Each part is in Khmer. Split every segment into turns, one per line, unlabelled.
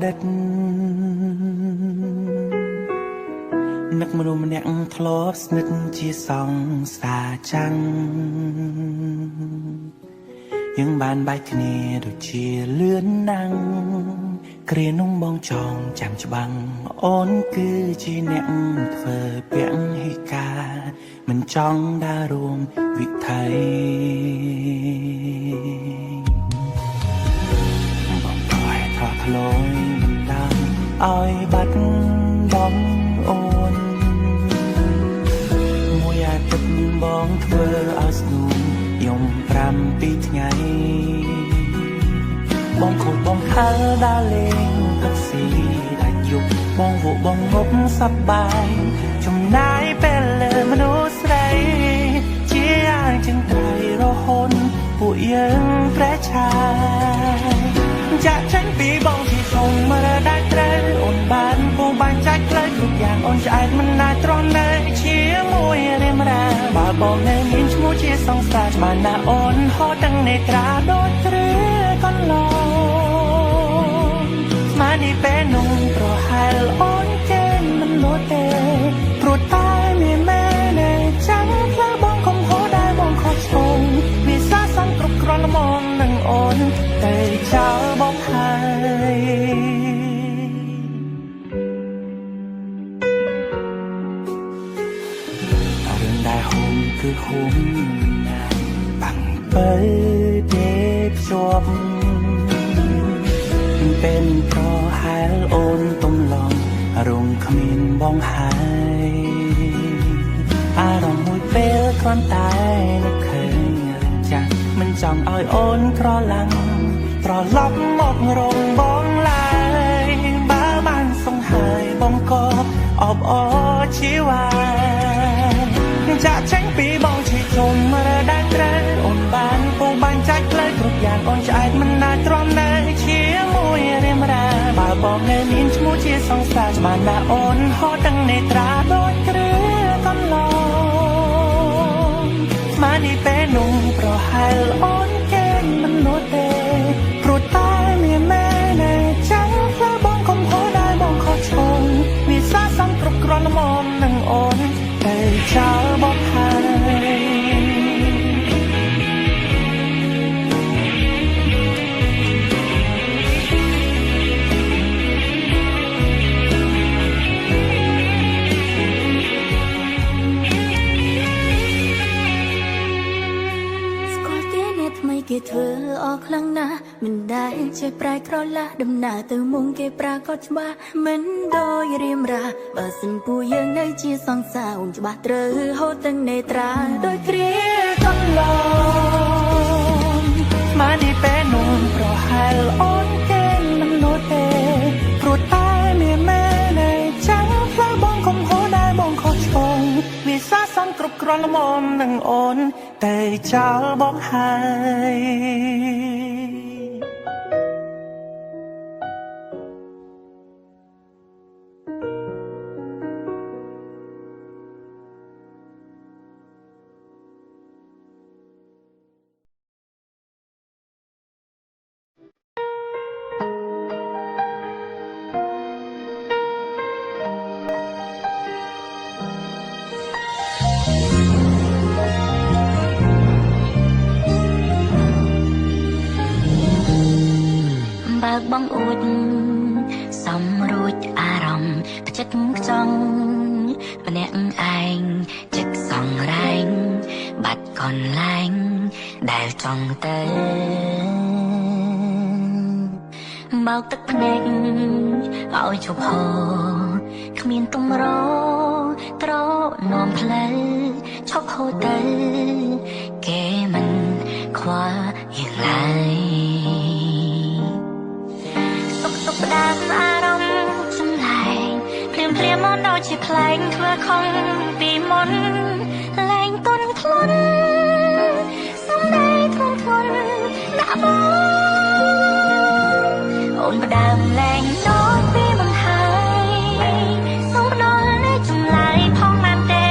ដិតនឹកមនុស្សម្នាក់ធ្លាប់ស្និទ្ធជាសង្សារចាំងយើងបានបែកគ្នាដូចជាលឿនណាំងគ្រានោះបងចងចាំច្បាំងអូនគឺជាអ្នកធ្វើពាក់ហិកាមិនចង់ដើររួមវិថីបងប្រែថោះធ្លុយមិនដឹងឲ្យបាត់បងអូនមួយអាទិត្យបងធ្វើឲ្យស្នូមយំ7ថ្ងៃបងខូចបងហើដើរលេងតាក់ស៊ីដាច់យប់បងវក់បងងប់សប្បាយចំណាយពេលលើមនុស្សស្រីជាយ៉ាងចឹងត្រៃរហូតពួកយើងប្រែឆាយចាក់ចេញពីបងที่ធំមើលដាច់ត្រូវអូនបានពងបាញ់ចាច់ផ្លូវគ្រប់យ៉ាងអូនឆ្អែតមិនណាទ្រាំនៅជាមួយរៀមរាបើបងនៅមានឈ្មោះជាសង្សារច្បាស់ណាស់អូនហូតទាំងនេត្រាដូចគ្រឿកន្លងស្មាននេះពេលនោះប្រហែលអូនចេញមិនលត់ទេព្រោះតែមានមែនទេចាំផ្លូវបងកុំហូរដែរបងខុសឆ្គងវាសាសំគ្រប់គ្រាន់ល្មមនឹងអូនតែចោលបងហើយរឿងដែលហុំគឺហុំណាស់តាំងពីទេភ្ជាប់เป็นเพราะหายโอนตุ่มลองรวมขมิ้นบ้องหายอารมณ์มวยเปรี้ยวควันตายนึกเคยจังมันจ้องอ้อยโอนครอลังตรอล็อกหมกรงบ้องลายบ้าบ้านทรงหายบ้องกอบอบอ้อชีวาจะเช่นปีบ้องที่จมมาได้เตะโอนบ้านปูบ้านจักเลยทุกอย่างโอนใจมันน่าตรอมในเชี่ยมวยเรียมราบ่าบอกในลิ้นชมูเชี่ยสองสาวมาหน้าโอนหอดังในตราโดยเรือก้อนลองมาดีเป็นนุ่มเพราะหายโอนเก่งมันโนเตโปรดตายเมียแม่ในจังเพื่อบ้องคมโหได้บ้องขอชมวิสาสังกรุบกรอนมอมนังโอนแต่เจ้าบอกหายគេធ្វើអស់ខ្លាំងណាស់មិនដែលចេះប្រែក្រឡាដំណើរទៅមុំគេប្រាកដច្បាស់មិនដោយរៀមរាបើសិនពួកយើងនៅជាសង្សារអូនច្បាស់ត្រូវហូតទាំងនេត្រាដោយគ្រាកន្លងមកនេះពេលនោះប្រហែលអូនគេមិននោះទេព្រោះតែមានមែនទេចាំផ្លូវបងកុំហូរដែរបងខុសឆ្គងវាសាសំគ្រប់គ្រាន់ល្មមនឹងអូនតែចោលបងហើយបងអួតសំរួចអារម្មណ៍ចិត្តចង់ម្នាក់ឯងចិត្តសង្រែងបាត់កន្លែងដែលចង់ទៅបោកទឹកភ្នែកឲ្យជប់ហូរគ្មានទំរត្រនាំផ្លូវឈប់ហូរទៅគេមិនខ្វល់យ៉ាងឡើយផ្ដាំអារម្មណ៍ចម្លែកព្រាមមកដូចជាខ្លែងធ្វើខំពីមុនលែងទន់ធ្លន់សំដីធ្ងន់ធ្ងរដាក់បងអូនផ្ដាំលែងដូចពីមិនហើយសូមផ្ដល់នៃចម្លើយផងបានទេ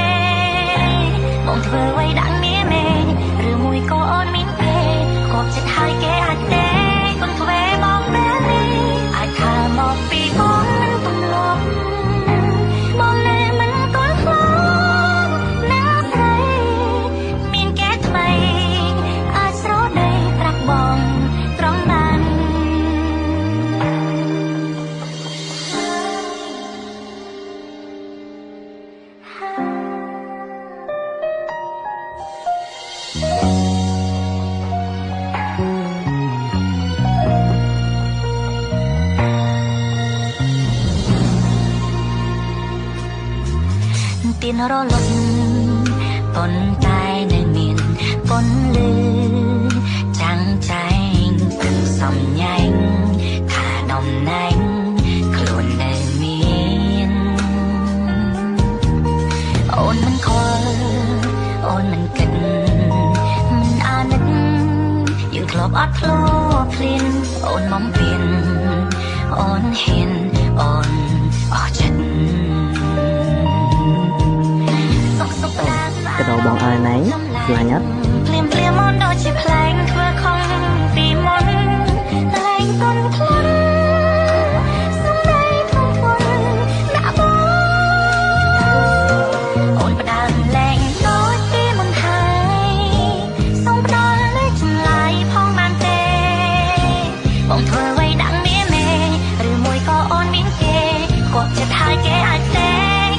បងធ្វើអ្វីដាក់នាមេឬមួយក៏អូនមានទេគប់ចិត្តហើយគេអាចទេកុំធ្វើបងបែបនេះអាចថាមកពី
រលត់ប៉ុន្តែនៅមានពន្លឺចាំងចែងទឹកសំញែងថាតំណែងខ្លួននៅមានអូនមិនខលអូនមិនគិតមិនអាណិតយើងធ្លាប់អត់ធ្លាប់ភ្លៀនអូនបំពេញអូនហ៊ានអូនអស់ចិត្ត
កដោបងអើណៃខ្លាញ់អត់
ភ្លាមភ្លាមអូនដូចជាផ្លែងធ្វើខំពីមុនតែងកូនខ្លាំងសំដីធំធំដាក់បងអូនផ្ដើមលែងដូចពីមុនហើយសូមផ្ដល់លេខចម្លើយផងបានទេបងធ្វើអ្វីដាក់នាមេឬមួយក៏អូនមានគេគាត់ចិត្តហើយគេអាចទេ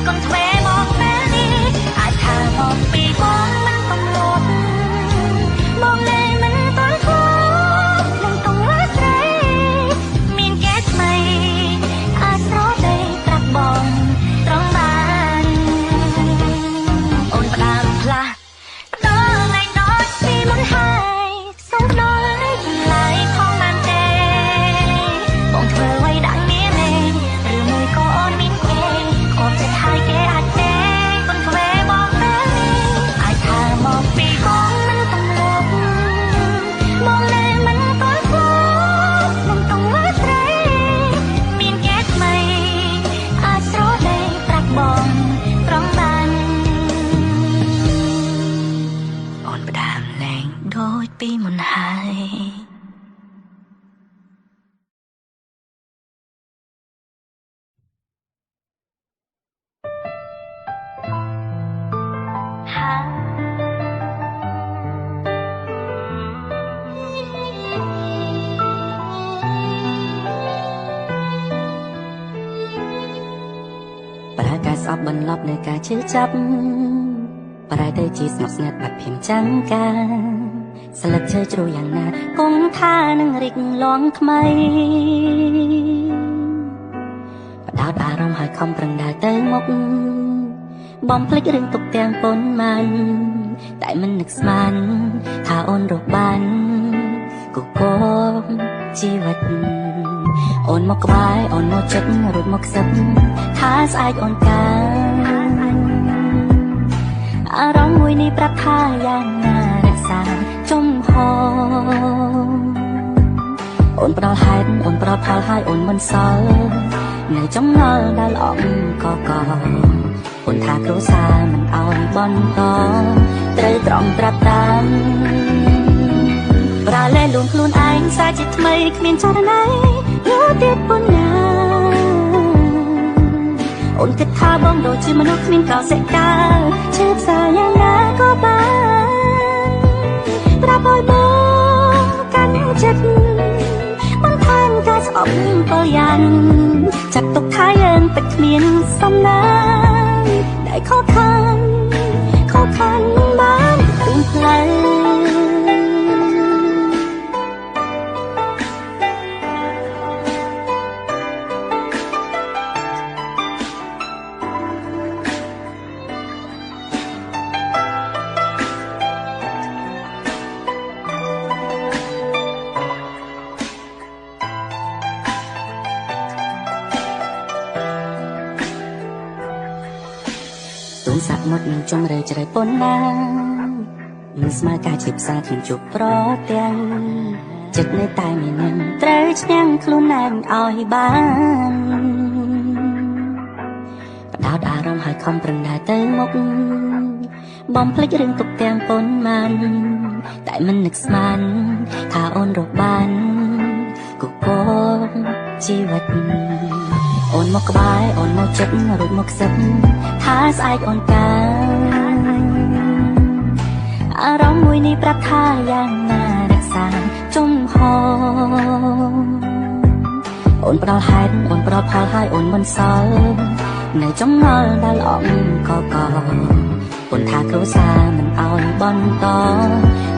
កូនធ្វើមកពេលនេះអាចថាមកពីបងមិនកំឡុតបងលែងមិនតន់ខ្លាប់នឹងកុំលើស្រីមានគេថ្មីអាចស្រដីប្រាប់បងត្រង់បានអូនផ្ដើមផ្លាស់ដល់លែងដូចពីមុនហើយសូមដល់លេខចម្លើយផងបានទេបងធ្វើអ្វីដាក់នាមេឬមួយក៏អូនមានគេគាត់ចិត្តហើយគេអាចទេកូនធ្វើមកពេលនេះអាចថាមកពីបងមិនកំឡុតបងលែងមិនតន់ខ្លាប់នឹងកុំលើស្រីមានគេថ្មីអាចស្រដីប្រាប់បងត្រង់បានអូនផ្ដើមលែងដូចពីមុនហើយ
ប្រែកាយស្អប់បន្លប់នៅការជឿចាប់ប្រែទៅជាស្ងប់ស្ងាត់បាត់ភៀមចាំងការស្លឹកឈើជ្រោយយ៉ាងណាគង់ថានឹងរីកលងថ្មីបដោតអារម្មណ៍ឲ្យខំប្រឹងដើរទៅមុខបំភ្លេចរឿងទុកទាំងប៉ុន្មានតែមិននឹកស្មានថាអូនរកបានគូគមជីវិតអូនមកក្បែរអូនមកចិត្តរួចមកខ្សឹបថាស្អែកអូនកាអារម្មណ៍មួយនេះប្រាប់ថាយ៉ាងណារក្សាចំហអូនផ្ដល់ហេតុអូនផ្ដល់ផលហើយអូនមិនសល់នៅចំងល់ដែលអងកកអូនថាគ្រួសារមិនអោយបន្តត្រូវត្រង់ត្រាប់តាមប្រាលែលួងខ្លួនឯងសាជាថ្មីគ្មានចរណៃយកទៀតប៉ុណ្ណាអូនគិតថាបងដូចជាមនុស្សគ្មានកោសិកាឈឺផ្សាយ៉ាងណាក៏បានប្រាប់ឲ្យបងកាន់ចិត្តបន្ថែមការស្អប់ពលយ៉ាងចាត់ទុកថាយើងពិតគ្មានសំណាងដែលខកខានបានរឿងផ្លូវទូនសាក់មុតនឹងចំរើជ្រៅប៉ុណ្ណាមិនស្មើការជាផ្សារខ្ញុំជួបប្រទាំងចិត្តនៅតែមាននឹងត្រូវឈ្នះខ្លួនឯងឲ្យបានបដោតអារម្មណ៍ឲ្យខំប្រឹងដើរទៅមុខបំភ្លេចរឿងទុកទាំងប៉ុន្មានតែមិននឹកស្មានថាអូនរកបានគូគមជីវិតអូនមកក្បែរអូនមកចិត្តរួចមកខ្សឹបថាស្អែកអូនកាអារម្មណ៍មួយនេះប្រាប់ថាយ៉ាងណារក្សាចំហអូនផ្ដល់ហេតុអូនផ្ដល់ផលហើយអូនមិនសល់នៅចំងល់ដែលអងកកអូនថាគ្រួសារមិនអោយបន្ត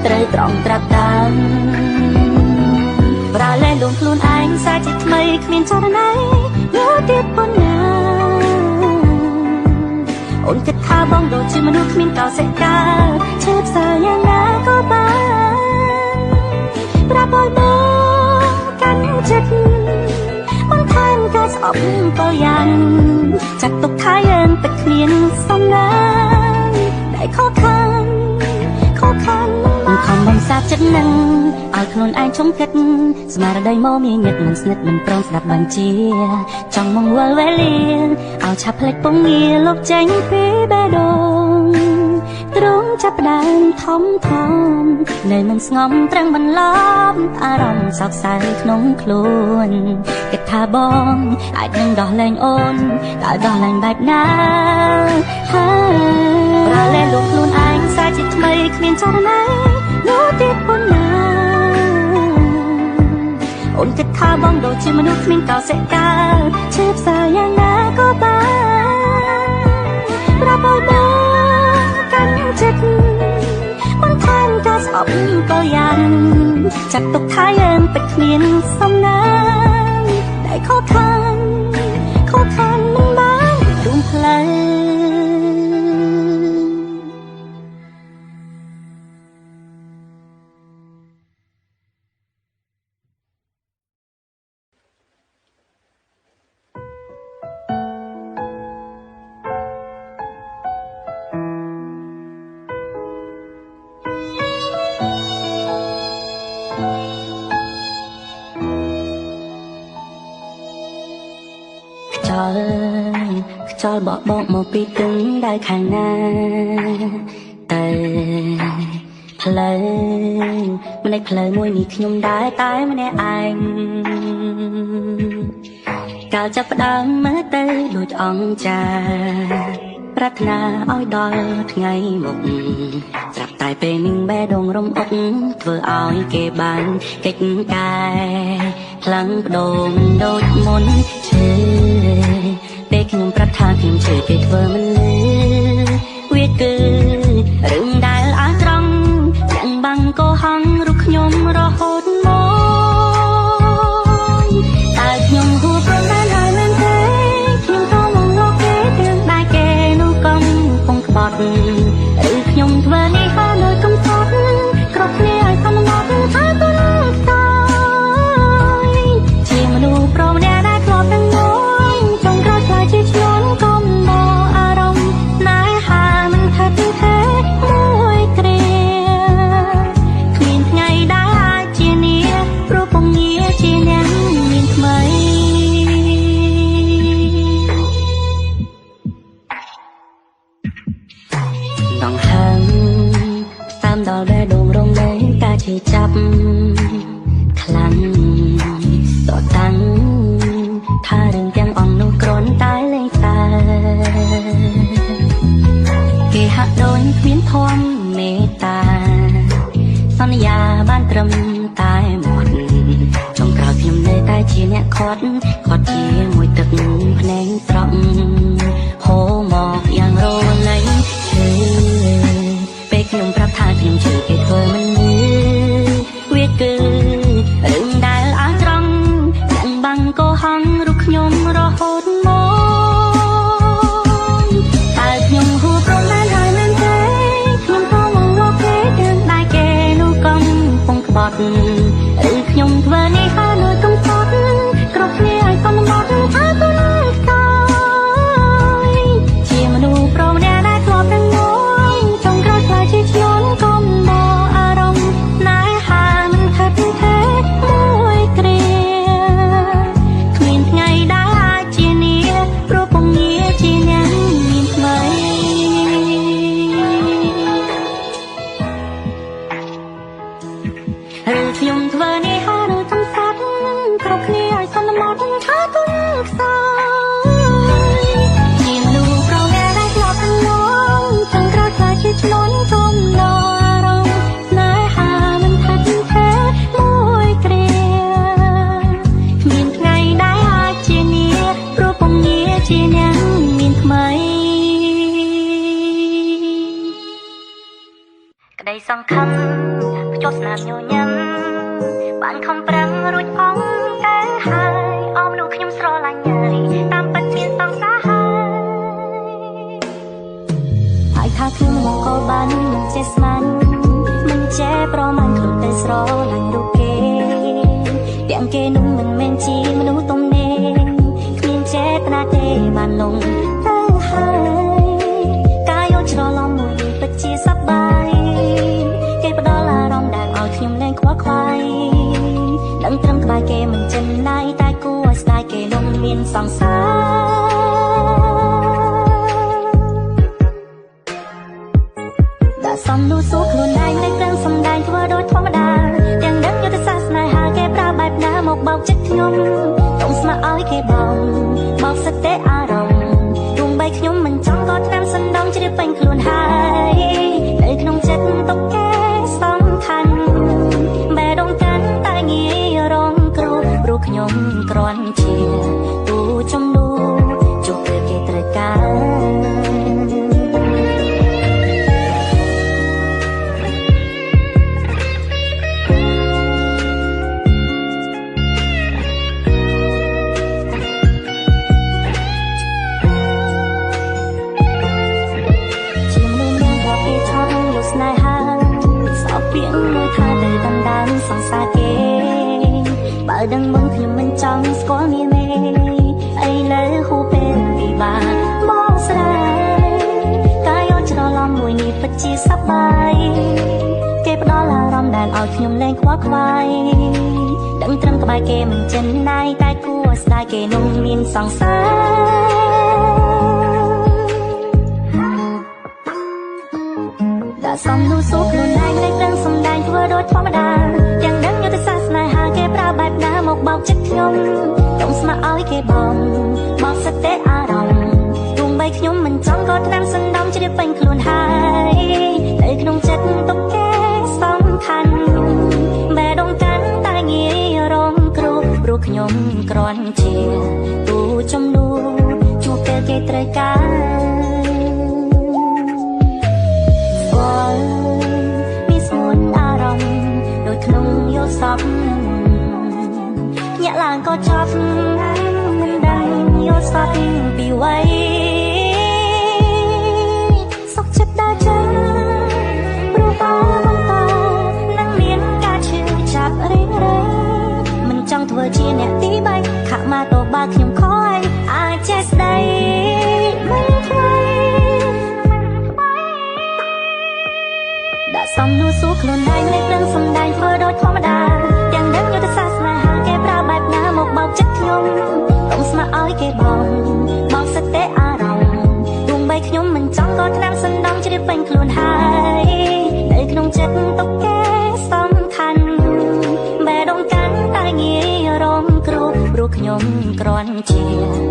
ត្រូវត្រង់ត្រាប់តាមប្រាលែលួងខ្លួនឯងសាជាថ្មីគ្មានចរណៃយកទៀតប៉ុណ្ណាអូនគិតថា ថាបងដូចជាមនុស្សគ្មានកោសិកាឈឺផ្សាយ៉ាងណាក៏បានប្រាប់ឲ្យបងកាន់ចិត្តបន្ថែមការស្អប់ទៅយ៉ាងចាត់ទុកថាយើងទឹកគ្មានសំណាងដែលខកខានមិនខំបំសាបចិត្តនឹងឲ្យខ្លួនឯងចង់គិតស្មារតីមកមានញឹកមិនស្និទ្ធមិនព្រមស្ដាប់បញ្ជាចង់មកវល់វេលាឲ្យឆាប់ផ្លេចពងងារលុបចេញពីបេះដូងទ្រង់ចាប់ផ្ដើមធំនៅមិនស្ងំត្រឹងបន្លប់អារម្មណ៍សោកសៅក្នុងខ្លួនគិតថាបងអាចនឹងដោះលែងអូនតើដោះលែងបែបណាហើយរលែងលោកខ្លួនឯងសាជាថ្មីគ្មានចរណៃនោះទៀតប៉ុណ្ណាអូនគិតថាបងដូចជាមនុស្សគ្មានកោសិកាឈឺផ្សាយ៉ាងណាក៏បានប្រាប់ឲ្យបងកាន់ចិត្តបន្ថែមការស្អប់ក៏យ៉ាងចាត់ទុកថាយើងពិតគ្មានសំណាងដែលខកខានមិនបានរួមផ្លូវ ខ្យល់បក់មកពីទឹងដែលខាងណាតែផ្លូវម្លេចផ្លូវមួយនេះខ្ញុំដែរតែម្នាក់ឯងកាលចាប់ផ្ដើមមើលទៅដូចអង្ចាប្រាថ្នាឲ្យដល់ថ្ងៃមុខស្រាប់តែពេលនឹងបេះដូងរំអុកធ្វើឲ្យគេបានកិច្ចការខ្លាំងបដូងដូចមុនឈឺពេលខ្ញុំប្រាប់ថាខ្ញុំជឿគេធ្វើមិនលឺវាគឺរឿងដែលអាចត្រង់យ៉ាងបាំងកុហករូបខ្ញុំរហូតមកតែខ្ញុំហួសព្រមបានហើយមែនទេខ្ញុំក៏មកលោកគេរឿងដែលគេនោះកំពុងក្បត់ឬខ្ញុំធ្វើនេះហើយនៅកំសត់គ្រប់គ្នាឲ្យសន្មត់ថាគុណតើជាមនុស្សប្រមអ្នកដែលធ្លាប់នឹងមួយចង់ក្រោយខ្លាចជាឈ្នន់កុំមកអារម្មណ៍ណែហាមិនថិតទេមួយគ្រាគ្មានថ្ងៃដែលអាចជានេះព្រោះពងងារជាអ្នកមានថ្មីដងហឹងតាមដល់បេះដូងរងលែងការឈឺចាប់ខ្លាំងតតាំងថារឿងទាំងអស់នោះគ្រាន់តែលេងសើគេហាក់ដូចគ្មានធម៌មេត្តាសន្យាបានត្រឹមតែមាត់ចុងក្រោយខ្ញុំនៅតែជាអ្នកខាត់ជាមួយទឹកភ្នែកស្រក់ហូរមកយ៉ាងរលែងឈឺពេលខ្ញុំប្រាប់ថាខ្ញុំជឿគេធ្វើមិនលឺវាគឺរឿងដែលអាចត្រង់យ៉ាងបាំងកុហករូបខ្ញុំរហូតមកតែខ្ញុំហួសព្រមបានហើយមែនទេខ្ញុំក៏មកលោកគេរឿងដែលគេនោះកំពុងក្បត់ឬខ្ញុំធ្វើនេះហើយនៅកំសត់គ្រប់គ្នាឲ្យសន្មត់ថាគុណតើជាមនុស្សប្រមអ្នកដែលធ្លាប់នឹងមួយចង់ក្រោយខ្លាចជាឈ្នន់កុំមកអារម្មណ៍ណែហាមិនថិតទេមួយគ្រាគ្មានថ្ងៃដែលអាចជានេះព្រោះពងងារជាអ្នកមានថ្មីឬខ្ញុំធ្វើនេះហើយនៅកំសត់គ្រប់គ្នាឲ្យសន្មត់ថាគុណខ្សោយជាមនុស្សប្រមអ្នកដែលធ្លាប់នឹងមួយចង់ក្រោយខ្លាចជាឈ្នន់កុំមកអារម្មណ៍ណែហាមិនថិតទេមួយគ្រាគ្មានថ្ងៃដែលអាចជានេះព្រោះពងងារជាអ្នកមានថ្មីក្តីសង្ឃឹមភ្ជាប់ស្នាមញញឹមបានខំប្រឹងរួចអស់តែហើយអមនោះខ្ញុំស្រឡាញ់ហើយតាមពិតមានសង្សារហើយ បានមិនចេះស្មានមិនចេះប្រមាណខ្លួនទៅស្រឡាញ់រូបគេទាំងគេនោះមិនមែនជាមនុស្សទំនេរគ្មានចេតនាទេបានលងទៅហើយកាយយកច្រឡំមួយនេះពិតជាសប្បាយគេផ្ដល់អារម្មណ៍ដែលឲ្យខ្ញុំលែងខ្វល់ខ្វាយដឹងត្រឹមក្បែរគេមិនចិនណាយតែគួរឲ្យស្ដាយគេលងមានសង្សារសំលូស៊ូខ្លួនឯងតែគ្រឿងសំដែងធ្វើដូចធម្មតាទាំងដឹងយុទ្ធសាស្ត្រស្នេហាគេប្រើបែបណាមកបោកចិត្តខ្ញុំទុំស្មាឲ្យគេបោកសតិអារម្មណ៍ទោះបីខ្ញុំមិនចង់ក៏ថ្នាំសណ្ដំជ្រាបពេញខ្លួនហើយនៅក្នុងចិត្តទុកគេសំខាន់បែរដងកាន់តែងាយរងគ្រោះព្រោះខ្ញុំគ្រាន់ជាទូចំនួនជួបគេត្រូវការស្នេហាសោកពីងមួយថាទៅដណ្ដើមសង្សារគេបើដឹងមុនខ្ញុំមិនចង់ស្គាល់មានមេអីលើហូបពេលពិបាកមកស្រាយកាយយកច្រឡំមួយនេះពិតជាសប្បាយគេផ្ដល់អារម្មណ៍ដែលឲ្យខ្ញុំលែងខ្វល់ខ្វាយដឹងត្រឹមក្បែរគេមិនចិនណាយតែគួរស្ដាយគេនោះមានសង្សារសំលូស៊ូខ្លួនឯងតែគ្រឿងសំដែងធ្វើដូចធម្មតាទាំងដឹងយុទ្ធសាស្ត្រស្នេហាគេប្រើបែបណាមកបោកចិត្តខ្ញុំទុំស្មាឲ្យគេបោកសតិអារម្មណ៍ទោះបីខ្ញុំមិនចង់ក៏ថ្នាំសណ្ដំជ្រាបពេញខ្លួនហើយនៅក្នុងចិត្តទុកគេសំខាន់បែរដងកាន់តែងាយរងគ្រោះព្រោះខ្ញុំគ្រាន់ជាទូចំនួនជួបពេលគេត្រូវការមានស្មួនអារម្មណ៍ដូចក្នុងយោសពញាក់ឡើងក៏ចាប់មិនដឹងយោសពពីវ័យសុខចិត្តដើរចាព្រោះបើបន្តនឹងមានការឈឺចាប់រៀងមិនចង់ធ្វើជាអ្នកទីបីខាក់មកទៅបើខ្ញុំខយអាចចេះស្ដីមិនថ្មីសំលូស៊ូខ្លួនឯងលេខដឹងសំដែងធ្វើដូចធម្មតាទាំងដឹងយុទ្ធសាស្ត្រស្នេហាគេប្រើបែបណាមកបោកចិត្តខ្ញុំទុំស្មាឲ្យគេបោកសតិអារម្មណ៍ទោះបីខ្ញុំមិនចង់ក៏ថ្នាំសណ្ដំជ្រាបពេញខ្លួនហើយនៅក្នុងចិត្តទុកគេសំខាន់បែរដងកាន់តែងាយរងគ្រោះព្រោះខ្ញុំគ្រាន់ជា